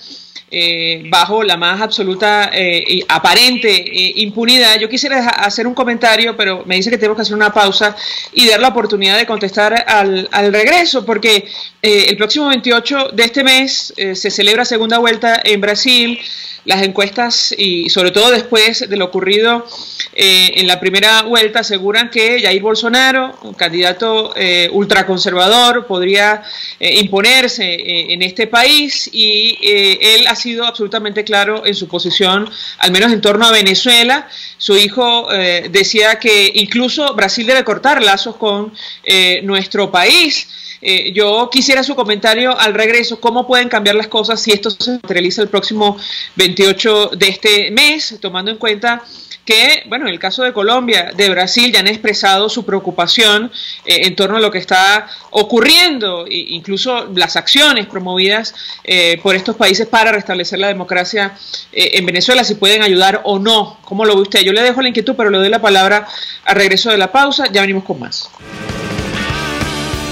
bajo la más absoluta y aparente impunidad, yo quisiera hacer un comentario, pero me dice que tenemos que hacer una pausa y dar la oportunidad de contestar al regreso, porque el próximo 28 de este mes se celebra segunda vuelta en Brasil. Las encuestas, y sobre todo después de lo ocurrido en la primera vuelta, aseguran que Jair Bolsonaro, un candidato ultraconservador, podría imponerse en este país, y él ha sido absolutamente claro en su posición, al menos en torno a Venezuela. Su hijo decía que incluso Brasil debe cortar lazos con nuestro país. Yo quisiera su comentario al regreso, cómo pueden cambiar las cosas si esto se materializa el próximo 28 de este mes, tomando en cuenta que, bueno, en el caso de Colombia, de Brasil, ya han expresado su preocupación en torno a lo que está ocurriendo, incluso las acciones promovidas por estos países para restablecer la democracia en Venezuela, si pueden ayudar o no. ¿Cómo lo ve usted? Yo le dejo la inquietud, pero le doy la palabra al regreso de la pausa. Ya venimos con más.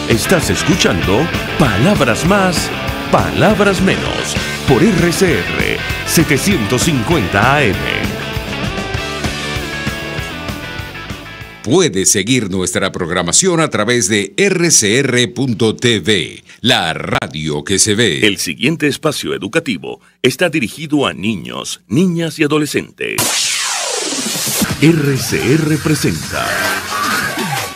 Estás escuchando Palabras Más, Palabras Menos, por RCR 750 AM. Puedes seguir nuestra programación a través de rcr.tv, la radio que se ve. El siguiente espacio educativo está dirigido a niños, niñas y adolescentes. RCR presenta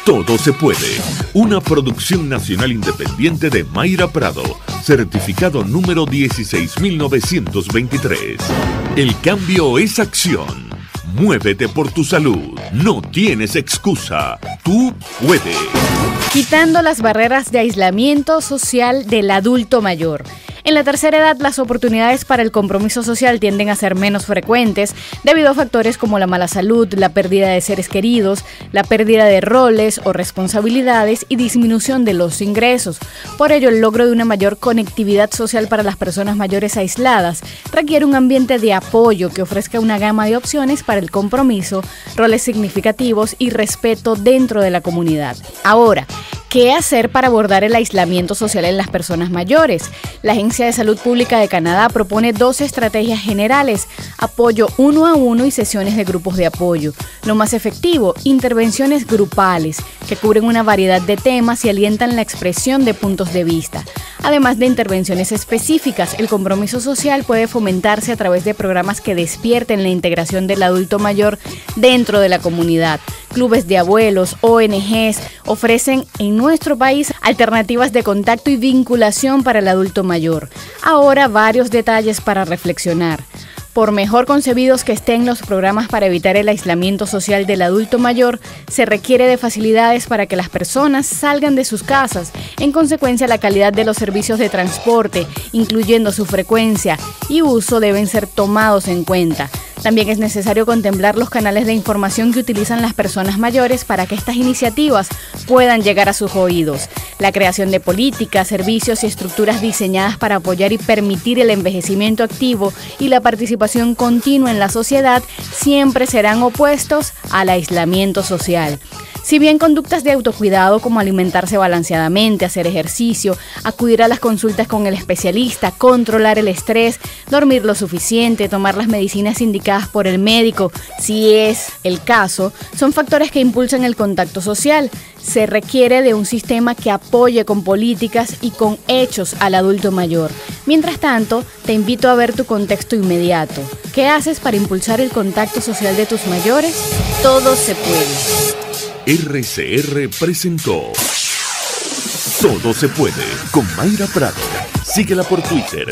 Todo se puede, una producción nacional independiente de Mayra Prado, certificado número 16923. El cambio es acción. Muévete por tu salud. No tienes excusa. Tú puedes. Quitando las barreras de aislamiento social del adulto mayor. En la tercera edad, las oportunidades para el compromiso social tienden a ser menos frecuentes debido a factores como la mala salud, la pérdida de seres queridos, la pérdida de roles o responsabilidades y disminución de los ingresos. Por ello, el logro de una mayor conectividad social para las personas mayores aisladas requiere un ambiente de apoyo que ofrezca una gama de opciones para el compromiso, roles significativos y respeto dentro de la comunidad. Ahora, ¿qué hacer para abordar el aislamiento social en las personas mayores? La Agencia de Salud Pública de Canadá propone 2 estrategias generales: apoyo 1 a 1 y sesiones de grupos de apoyo. Lo más efectivo, intervenciones grupales, que cubren una variedad de temas y alientan la expresión de puntos de vista. Además de intervenciones específicas, el compromiso social puede fomentarse a través de programas que despierten la integración del adulto mayor dentro de la comunidad. Clubes de abuelos, ONGs, ofrecen en nuestro país alternativas de contacto y vinculación para el adulto mayor. Ahora, varios detalles para reflexionar. Por mejor concebidos que estén los programas para evitar el aislamiento social del adulto mayor, se requiere de facilidades para que las personas salgan de sus casas. En consecuencia, la calidad de los servicios de transporte, incluyendo su frecuencia y uso, deben ser tomados en cuenta. También es necesario contemplar los canales de información que utilizan las personas mayores para que estas iniciativas puedan llegar a sus oídos. La creación de políticas, servicios y estructuras diseñadas para apoyar y permitir el envejecimiento activo y la participación continua en la sociedad siempre serán opuestos al aislamiento social. Si bien conductas de autocuidado como alimentarse balanceadamente, hacer ejercicio, acudir a las consultas con el especialista, controlar el estrés, dormir lo suficiente, tomar las medicinas indicadas por el médico, si es el caso, son factores que impulsan el contacto social. Se requiere de un sistema que apoye con políticas y con hechos al adulto mayor. Mientras tanto, te invito a ver tu contexto inmediato. ¿Qué haces para impulsar el contacto social de tus mayores? Todo se puede. RCR presentó Todo se puede con Mayra Prado. Síguela por Twitter,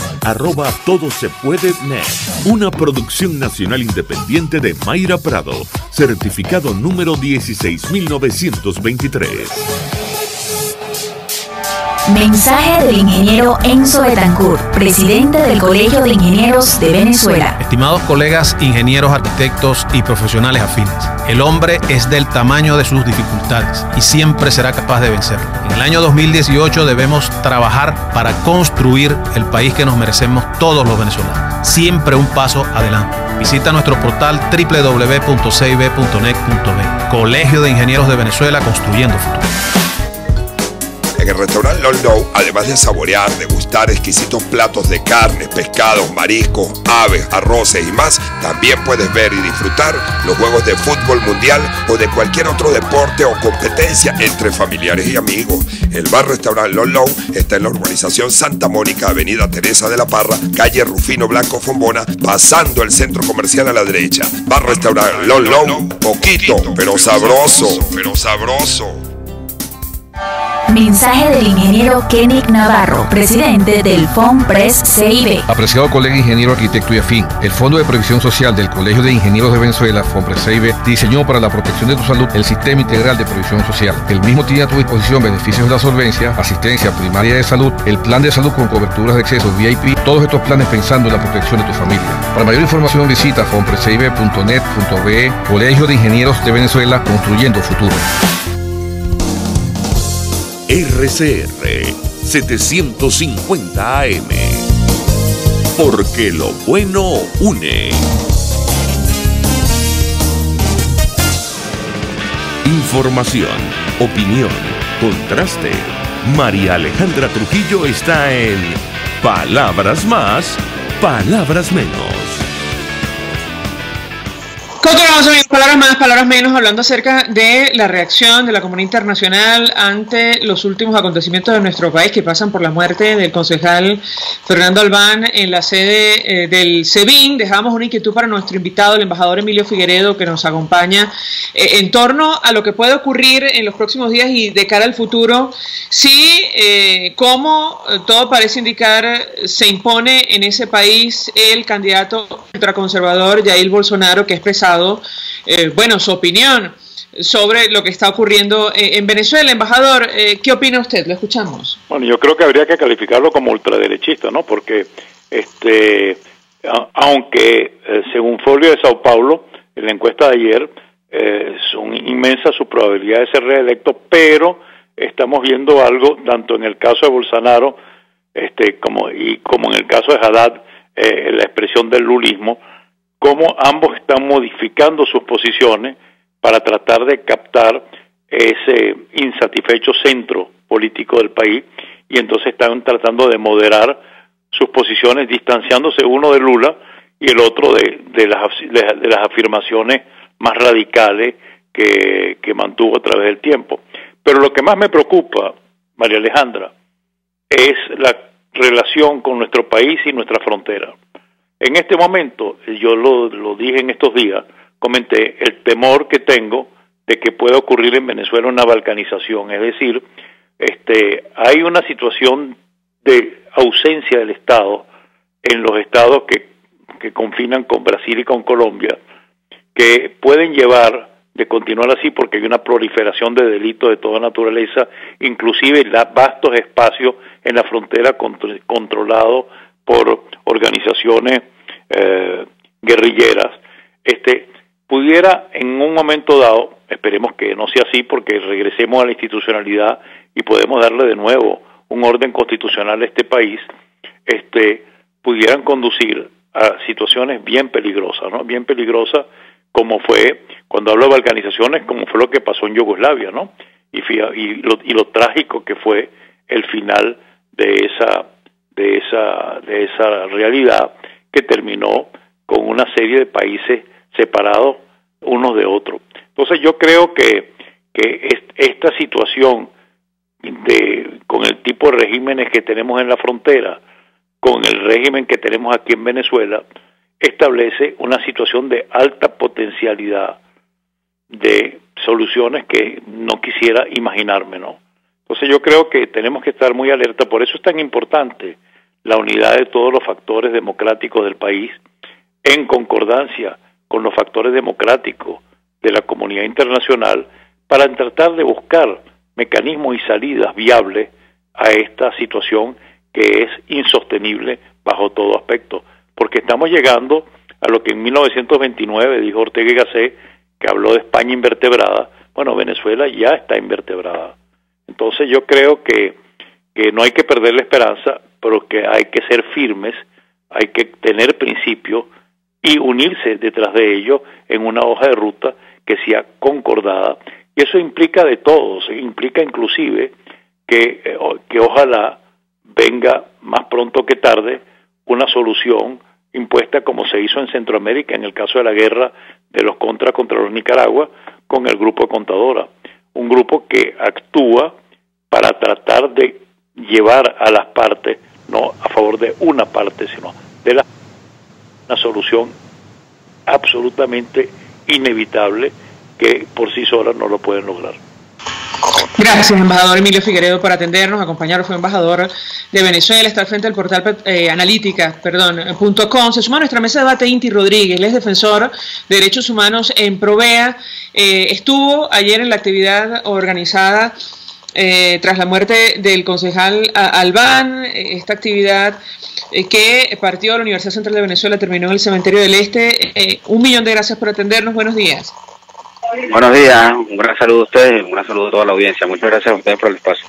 @todosepuedenet. Una producción nacional independiente de Mayra Prado, certificado número 16923. Mensaje del ingeniero Enzo Betancourt, presidente del Colegio de Ingenieros de Venezuela. Estimados colegas ingenieros, arquitectos y profesionales afines, el hombre es del tamaño de sus dificultades y siempre será capaz de vencerlo. En el año 2018 debemos trabajar para construir el país que nos merecemos todos los venezolanos. Siempre un paso adelante. Visita nuestro portal www.cib.net.be. Colegio de Ingenieros de Venezuela, construyendo futuro. En el restaurante Lolo, además de saborear, degustar exquisitos platos de carnes, pescados, mariscos, aves, arroces y más, también puedes ver y disfrutar los juegos de fútbol mundial o de cualquier otro deporte o competencia entre familiares y amigos. El bar-restaurante Lolo está en la urbanización Santa Mónica, avenida Teresa de la Parra, calle Rufino Blanco Fombona, pasando el centro comercial a la derecha. Bar-restaurante Lolo, poquito, pero sabroso, Mensaje del ingeniero Kenick Navarro, presidente del FOMPRES CIB. Apreciado colega ingeniero, arquitecto y afín, el Fondo de Previsión Social del Colegio de Ingenieros de Venezuela, FOMPRES CIB, diseñó para la protección de tu salud el Sistema Integral de Previsión Social. El mismo tiene a tu disposición beneficios de la solvencia, asistencia primaria de salud, el plan de salud con coberturas de acceso VIP, todos estos planes pensando en la protección de tu familia. Para mayor información visita fomprescib.net.be. Colegio de Ingenieros de Venezuela, construyendo futuro. RCR 750 AM. Porque lo bueno une. Información, opinión, contraste. María Alejandra Trujillo está en Palabras Más, Palabras Menos. Continuamos, amigos, palabras más, palabras menos, hablando acerca de la reacción de la comunidad internacional ante los últimos acontecimientos de nuestro país que pasan por la muerte del concejal Fernando Albán en la sede del SEBIN. Dejamos una inquietud para nuestro invitado, el embajador Emilio Figueredo, que nos acompaña en torno a lo que puede ocurrir en los próximos días y de cara al futuro, si, como todo parece indicar, se impone en ese país el candidato ultraconservador Jair Bolsonaro, que ha expresado su opinión sobre lo que está ocurriendo en Venezuela. Embajador, ¿qué opina usted? Lo escuchamos. Bueno, yo creo que habría que calificarlo como ultraderechista, ¿no? Porque aunque según Folio de Sao Paulo, en la encuesta de ayer, son inmensas sus probabilidades de ser reelecto, pero estamos viendo algo, tanto en el caso de Bolsonaro como en el caso de Haddad, la expresión del lulismo, cómo ambos están modificando sus posiciones para tratar de captar ese insatisfecho centro político del país, y entonces están tratando de moderar sus posiciones, distanciándose uno de Lula y el otro de las afirmaciones más radicales que mantuvo a través del tiempo. Pero lo que más me preocupa, María Alejandra, es la relación con nuestro país y nuestra frontera. En este momento, yo lo dije en estos días, comenté el temor que tengo de que pueda ocurrir en Venezuela una balcanización, es decir, hay una situación de ausencia del Estado en los estados que confinan con Brasil y con Colombia, que pueden llevar de continuar así porque hay una proliferación de delitos de toda naturaleza, inclusive vastos espacios en la frontera controlados por organizaciones guerrilleras, pudiera en un momento dado, esperemos que no sea así porque regresemos a la institucionalidad y podemos darle de nuevo un orden constitucional a este país, pudieran conducir a situaciones bien peligrosas, ¿no? Bien peligrosas, como fue, cuando hablo de balcanizaciones, como fue lo que pasó en Yugoslavia, ¿no? Y lo trágico que fue el final de esa realidad, que terminó con una serie de países separados unos de otros. Entonces yo creo que esta situación con el tipo de regímenes que tenemos en la frontera, con el régimen que tenemos aquí en Venezuela, establece una situación de alta potencialidad de soluciones que no quisiera imaginarme, ¿no? Entonces yo creo que tenemos que estar muy alerta, por eso es tan importante la unidad de todos los factores democráticos del país, en concordancia con los factores democráticos de la comunidad internacional, para tratar de buscar mecanismos y salidas viables a esta situación que es insostenible bajo todo aspecto, porque estamos llegando a lo que en 1929 dijo Ortega y Gasset, que habló de España invertebrada. Bueno, Venezuela ya está invertebrada. Entonces yo creo que no hay que perder la esperanza, pero que hay que ser firmes, hay que tener principios y unirse detrás de ellos en una hoja de ruta que sea concordada. Y eso implica de todo, implica inclusive que ojalá venga más pronto que tarde una solución impuesta como se hizo en Centroamérica en el caso de la guerra de los contras contra los Nicaragua con el grupo de Contadora, un grupo que actúa para tratar de llevar a las partes, no a favor de una parte, sino de una solución absolutamente inevitable que por sí sola no lo pueden lograr. Gracias, embajador Emilio Figueredo, por atendernos, acompañarnos. Fue embajador de Venezuela, está al frente del portal analítica.com. Se suma a nuestra mesa de debate Inti Rodríguez, él es defensor de derechos humanos en Provea. Estuvo ayer en la actividad organizada tras la muerte del concejal Albán, esta actividad que partió de la Universidad Central de Venezuela, terminó en el Cementerio del Este. 1.000.000 de gracias por atendernos, buenos días. Buenos días, un gran saludo a ustedes, un gran saludo a toda la audiencia. Muchas gracias a ustedes por el espacio.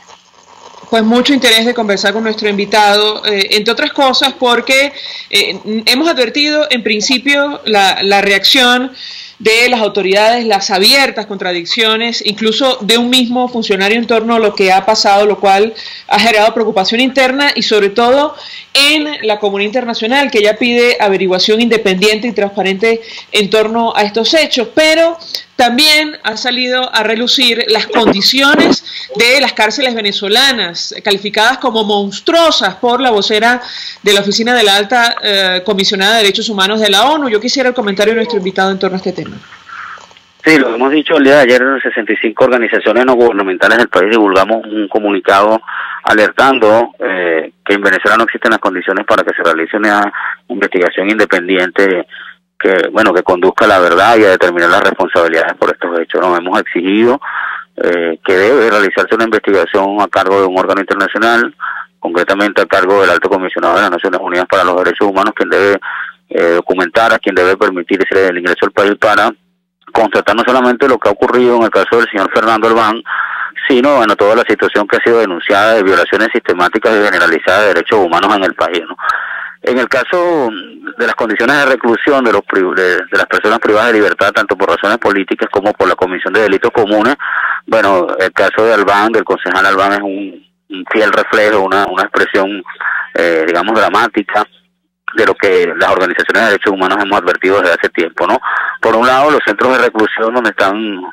Pues mucho interés de conversar con nuestro invitado, entre otras cosas porque hemos advertido en principio la reacción de las autoridades, las abiertas contradicciones, incluso de un mismo funcionario en torno a lo que ha pasado, lo cual ha generado preocupación interna y sobre todo en la comunidad internacional, que ya pide averiguación independiente y transparente en torno a estos hechos, pero también han salido a relucir las condiciones de las cárceles venezolanas, calificadas como monstruosas por la vocera de la Oficina de la Alta Comisionada de Derechos Humanos de la ONU. Yo quisiera el comentario de nuestro invitado en torno a este tema. Sí, lo hemos dicho el día de ayer, 65 organizaciones no gubernamentales del país divulgamos un comunicado alertando que en Venezuela no existen las condiciones para que se realice una investigación independiente que conduzca a la verdad y a determinar las responsabilidades por estos hechos. Nos hemos exigido que debe realizarse una investigación a cargo de un órgano internacional, concretamente a cargo del Alto Comisionado de las Naciones Unidas para los Derechos Humanos, quien debe documentar, a quien debe permitirse el ingreso al país para constatar no solamente lo que ha ocurrido en el caso del señor Fernando Albán, sino toda la situación que ha sido denunciada de violaciones sistemáticas y generalizadas de derechos humanos en el país, ¿no? En el caso de las condiciones de reclusión de las personas privadas de libertad, tanto por razones políticas como por la comisión de delitos comunes, bueno, el caso de Albán, del concejal Albán, es un fiel reflejo, una expresión, digamos, dramática de lo que las organizaciones de derechos humanos hemos advertido desde hace tiempo, ¿no? Por un lado, los centros de reclusión donde están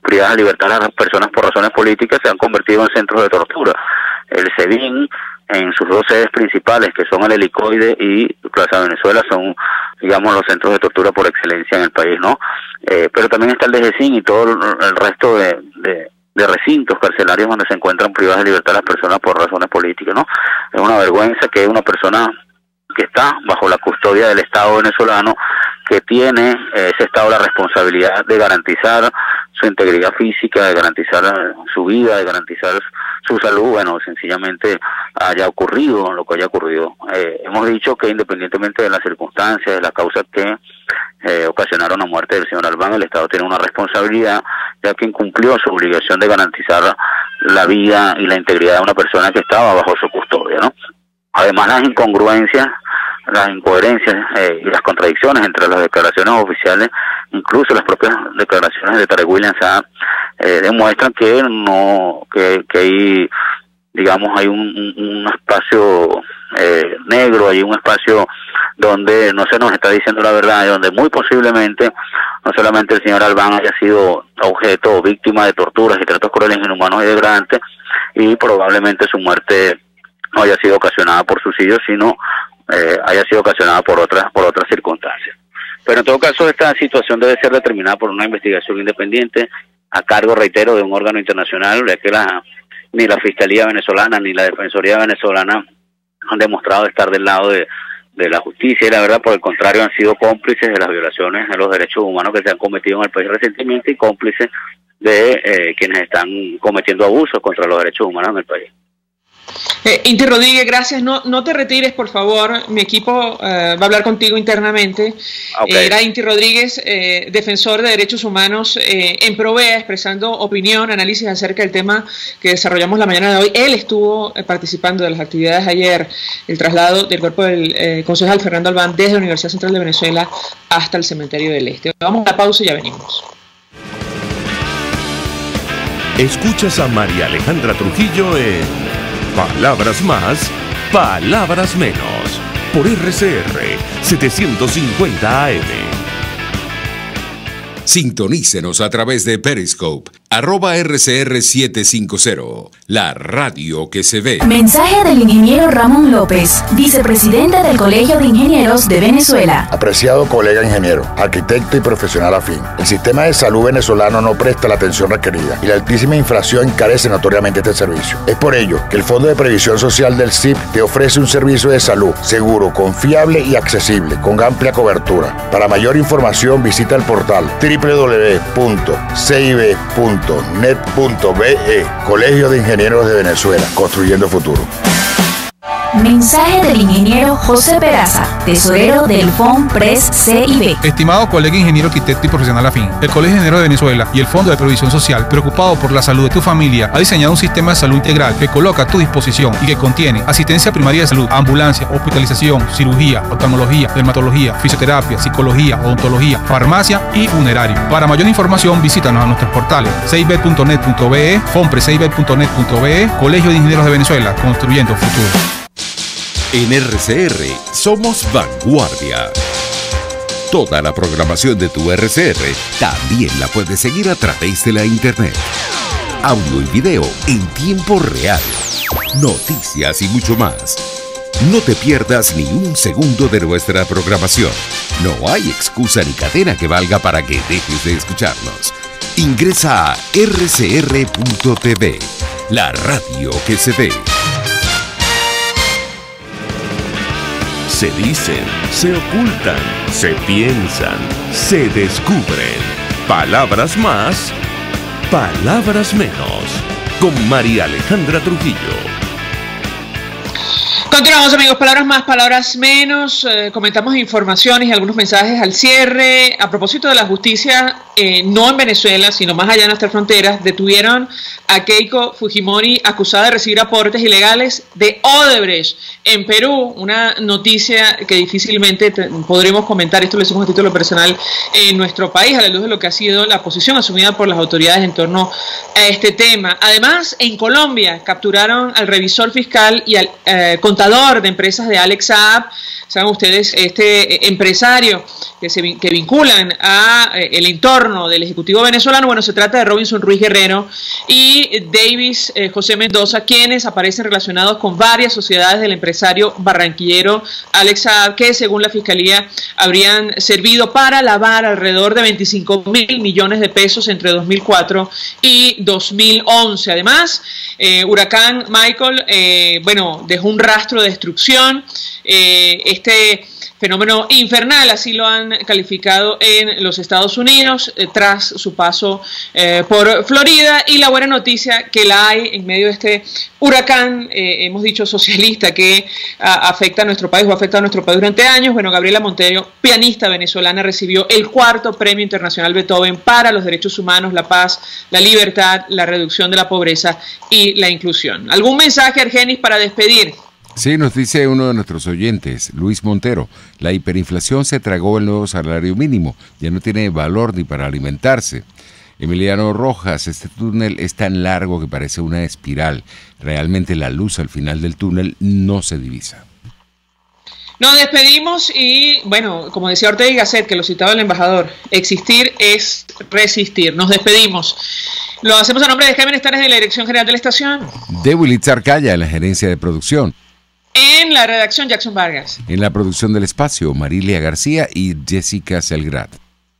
privadas de libertad las personas por razones políticas se han convertido en centros de tortura. El SEBIN, en sus dos sedes principales, que son el Helicoide y Plaza Venezuela, son, digamos, los centros de tortura por excelencia en el país, ¿no? Pero también está el DGCIN y todo el resto de recintos carcelarios donde se encuentran privadas de libertad las personas por razones políticas, ¿no? Es una vergüenza que una persona que está bajo la custodia del Estado venezolano, que tiene ese Estado la responsabilidad de garantizar su integridad física, de garantizar su vida, de garantizar su salud, bueno, sencillamente haya ocurrido lo que haya ocurrido. Hemos dicho que independientemente de las circunstancias, de las causas que ocasionaron la muerte del señor Albán, el Estado tiene una responsabilidad, ya que incumplió su obligación de garantizar la vida y la integridad de una persona que estaba bajo su custodia, ¿no? Además, las incongruencias, las incoherencias y las contradicciones entre las declaraciones oficiales, incluso las propias declaraciones de Tarek William Saab, demuestran que hay, digamos, hay un espacio negro, hay un espacio donde no se nos está diciendo la verdad, y donde muy posiblemente no solamente el señor Albán haya sido objeto o víctima de torturas y tratos crueles, inhumanos y degradantes, y probablemente su muerte no haya sido ocasionada por suicidio, sino haya sido ocasionada por otras circunstancias. Pero en todo caso, esta situación debe ser determinada por una investigación independiente a cargo, reitero, de un órgano internacional, ya que ni la Fiscalía venezolana ni la Defensoría venezolana han demostrado estar del lado de la justicia, y la verdad, por el contrario, han sido cómplices de las violaciones de los derechos humanos que se han cometido en el país recientemente y cómplices de quienes están cometiendo abusos contra los derechos humanos en el país. Inti Rodríguez, gracias. No te retires, por favor. Mi equipo va a hablar contigo internamente. Okay. Era Inti Rodríguez, defensor de derechos humanos en Provea, expresando opinión, análisis acerca del tema que desarrollamos la mañana de hoy. Él estuvo participando de las actividades ayer, el traslado del cuerpo del concejal Fernando Albán desde la Universidad Central de Venezuela hasta el Cementerio del Este. Vamos a la pausa y ya venimos. Escuchas a María Alejandra Trujillo en Palabras Más, Palabras Menos, por RCR 750 AM. Sintonícenos a través de Periscope, @RCR750, la radio que se ve. Mensaje del ingeniero Ramón López, vicepresidente del Colegio de Ingenieros de Venezuela. Apreciado colega ingeniero, arquitecto y profesional afín, el sistema de salud venezolano no presta la atención requerida y la altísima inflación encarece notoriamente este servicio. Es por ello que el Fondo de Previsión Social del CIP te ofrece un servicio de salud seguro, confiable y accesible, con amplia cobertura. Para mayor información visita el portal www.cib.net.be, Colegio de Ingenieros de Venezuela, construyendo futuro. Mensaje del ingeniero José Peraza, tesorero del FONPRES CIB. Estimado colega ingeniero, arquitecto y profesional afín, el Colegio de Ingenieros de Venezuela y el Fondo de Previsión Social, preocupado por la salud de tu familia, ha diseñado un sistema de salud integral que coloca a tu disposición y que contiene asistencia primaria de salud, ambulancia, hospitalización, cirugía, oftalmología, dermatología, fisioterapia, psicología, odontología, farmacia y funerario. Para mayor información, visítanos a nuestros portales cib.net.be, fonprescib.net.be, Colegio de Ingenieros de Venezuela, construyendo futuro. En RCR somos vanguardia. Toda la programación de tu RCR también la puedes seguir a través de la internet. Audio y video en tiempo real. Noticias y mucho más. No te pierdas ni un segundo de nuestra programación. No hay excusa ni cadena que valga para que dejes de escucharnos. Ingresa a rcr.tv, la radio que se ve. Se dicen, se ocultan, se piensan, se descubren. Palabras más, palabras menos. Con María Alejandra Trujillo. Continuamos, amigos. Palabras más, palabras menos. Comentamos informaciones y algunos mensajes al cierre. A propósito de la justicia, no en Venezuela, sino más allá de nuestras fronteras, detuvieron a Keiko Fujimori, acusada de recibir aportes ilegales de Odebrecht en Perú. Una noticia que difícilmente podremos comentar, esto lo decimos a título personal, en nuestro país, a la luz de lo que ha sido la posición asumida por las autoridades en torno a este tema. Además, en Colombia capturaron al revisor fiscal y al contador de empresas de Alex Saab. Saben ustedes, este empresario que vinculan a el entorno del Ejecutivo venezolano. Bueno, se trata de Robinson Ruiz Guerrero y Davis José Mendoza, quienes aparecen relacionados con varias sociedades del empresario barranquillero Alex Saab, que según la Fiscalía habrían servido para lavar alrededor de 25.000 millones de pesos entre 2004 y 2011. Además, Huracán Michael, dejó un rastro de destrucción. Este fenómeno infernal, así lo han calificado en los Estados Unidos tras su paso por Florida. Y la buena noticia que la hay en medio de este huracán, hemos dicho socialista, que afecta a nuestro país o ha afectado a nuestro país durante años. Bueno, Gabriela Montero, pianista venezolana, recibió el 4º Premio Internacional Beethoven para los derechos humanos, la paz, la libertad, la reducción de la pobreza y la inclusión. ¿Algún mensaje, Argenis, para despedir? Sí, nos dice uno de nuestros oyentes, Luis Montero, la hiperinflación se tragó el nuevo salario mínimo, ya no tiene valor ni para alimentarse. Emiliano Rojas, este túnel es tan largo que parece una espiral, realmente la luz al final del túnel no se divisa. Nos despedimos y, bueno, como decía Ortega y Gasset, que lo citaba el embajador, existir es resistir. Nos despedimos. Lo hacemos a nombre de Jaime Estares de la Dirección General de la Estación. De Willitzar Calla en la gerencia de producción. En la redacción, Jackson Vargas. En la producción del espacio, Marilia García y Jessica Selgrad.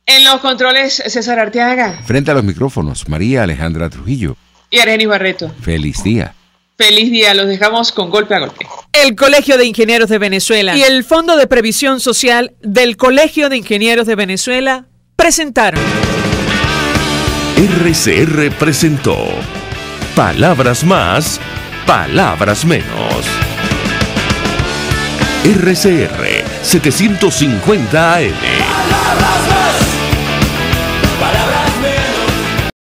En los controles, César Arteaga. Frente a los micrófonos, María Alejandra Trujillo. Y Argenis Barreto. Feliz día. Feliz día, los dejamos con Golpe a Golpe. El Colegio de Ingenieros de Venezuela y el Fondo de Previsión Social del Colegio de Ingenieros de Venezuela presentaron. RCR presentó Palabras más, palabras menos. RCR 750 AM.